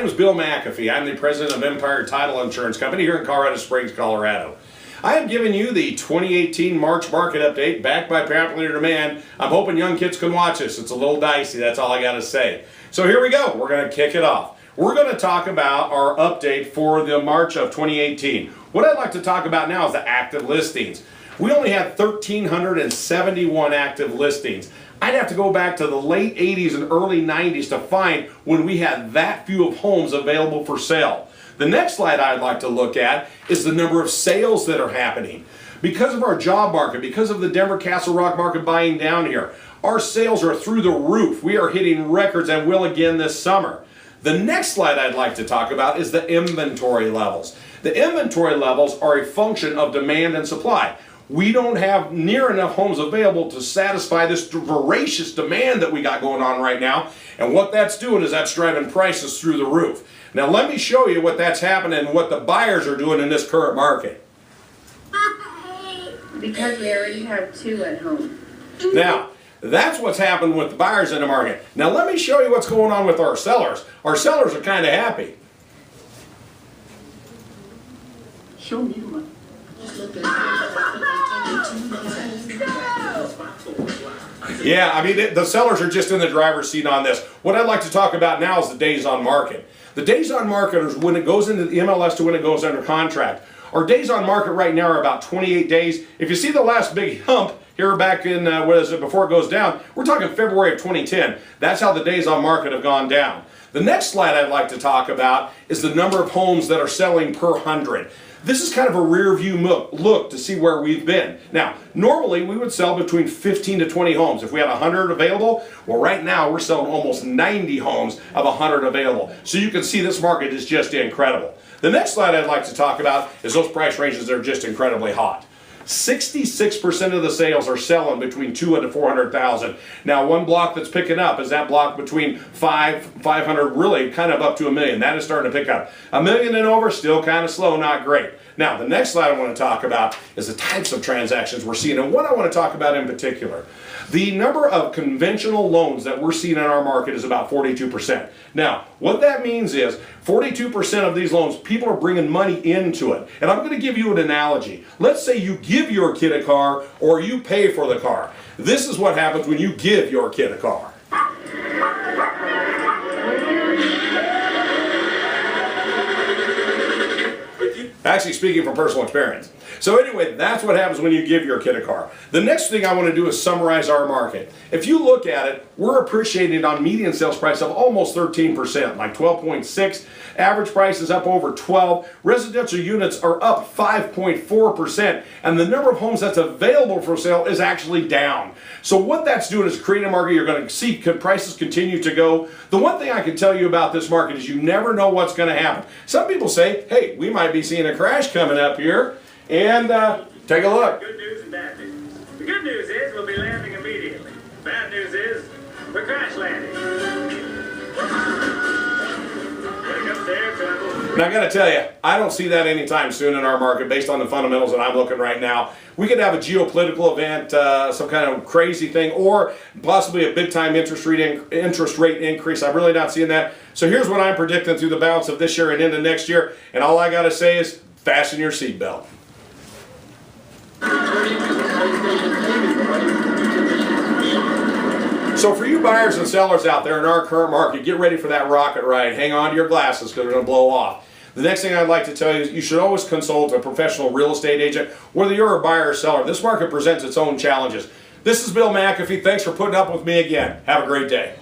is Bill McAfee. I'm the president of Empire Title Insurance Company here in Colorado Springs, Colorado. I am giving you the 2018 March market update backed by popular demand. I'm hoping young kids can watch this. It's a little dicey, that's all I got to say. So here we go. We're going to kick it off. We're going to talk about our update for the March of 2018. What I'd like to talk about now is the active listings. We only had 1,371 active listings. I'd have to go back to the late 80s and early 90s to find when we had that few of homes available for sale. The next slide I'd like to look at is the number of sales that are happening. Because of our job market, because of the Denver Castle Rock market buying down here, our sales are through the roof. We are hitting records and will again this summer. The next slide I'd like to talk about is the inventory levels. The inventory levels are a function of demand and supply. We don't have near enough homes available to satisfy this voracious demand that we got going on right now. And what that's doing is that's driving prices through the roof. Now let me show you what that's happening and what the buyers are doing in this current market. Because we already have two at home. Now, that's what's happened with the buyers in the market. Now let me show you what's going on with our sellers. Our sellers are kind of happy. Show me the money. Yeah, I mean, the sellers are just in the driver's seat on this. What I'd like to talk about now is the days on market. The days on market is when it goes into the MLS to when it goes under contract. Our days on market right now are about 28 days. If you see the last big hump here back in, before it goes down, we're talking February of 2010. That's how the days on market have gone down. The next slide I'd like to talk about is the number of homes that are selling per 100. This is kind of a rear view look to see where we've been. Now, normally we would sell between 15 to 20 homes. If we had 100 available, well right now we're selling almost 90 homes of 100 available. So you can see this market is just incredible. The next slide I'd like to talk about is those price ranges that are just incredibly hot. 66% of the sales are selling between 200 to 400,000. Now, one block that's picking up is that block between 500, really kind of up to $1 million. That is starting to pick up. $1 million and over, still kind of slow, not great. Now, the next slide I want to talk about is the types of transactions we're seeing and what I want to talk about in particular. The number of conventional loans that we're seeing in our market is about 42%. Now, what that means is 42% of these loans, people are bringing money into it. And I'm going to give you an analogy. Let's say you give your kid a car or you pay for the car. This is what happens when you give your kid a car. Actually speaking from personal experience. So anyway, that's what happens when you give your kid a car. The next thing I want to do is summarize our market. If you look at it, we're appreciating on median sales price of almost 13%, like 12.6. Average price is up over 12. Residential units are up 5.4%. And the number of homes that's available for sale is actually down. So what that's doing is creating a market you're going to see prices continue to go. The one thing I can tell you about this market is you never know what's going to happen. Some people say, hey, we might be seeing a crash coming up here. And take a look. Good news and bad news. The good news is we'll be landing immediately. Bad news is we're crash landing. Here comes air travel. Now I got to tell you, I don't see that anytime soon in our market based on the fundamentals that I'm looking right now. We could have a geopolitical event, some kind of crazy thing, or possibly a big-time interest rate increase. I'm really not seeing that. So here's what I'm predicting through the balance of this year and into next year. And all I got to say is fasten your seatbelt. So for you buyers and sellers out there in our current market, get ready for that rocket ride. Hang on to your glasses because they're going to blow off. The next thing I'd like to tell you is you should always consult a professional real estate agent, whether you're a buyer or seller. This market presents its own challenges. This is Bill McAfee. Thanks for putting up with me again. Have a great day.